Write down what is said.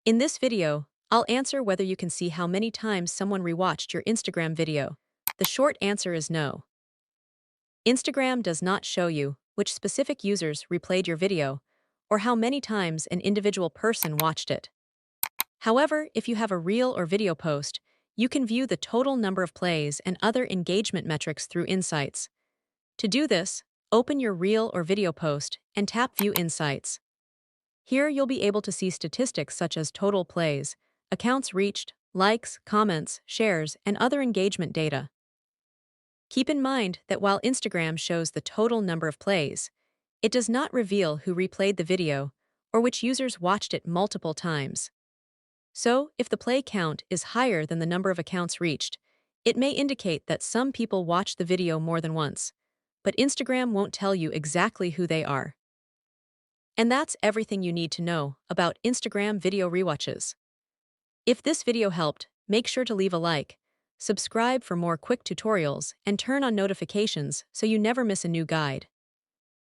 In this video, I'll answer whether you can see how many times someone rewatched your Instagram video. The short answer is no. Instagram does not show you which specific users replayed your video or how many times an individual person watched it. However, if you have a reel or video post, you can view the total number of plays and other engagement metrics through Insights. To do this, open your reel or video post and tap View Insights. Here you'll be able to see statistics such as total plays, accounts reached, likes, comments, shares, and other engagement data. Keep in mind that while Instagram shows the total number of plays, it does not reveal who replayed the video or which users watched it multiple times. So, if the play count is higher than the number of accounts reached, it may indicate that some people watched the video more than once, but Instagram won't tell you exactly who they are. And that's everything you need to know about Instagram video rewatches. If this video helped, make sure to leave a like, subscribe for more quick tutorials, and turn on notifications so you never miss a new guide.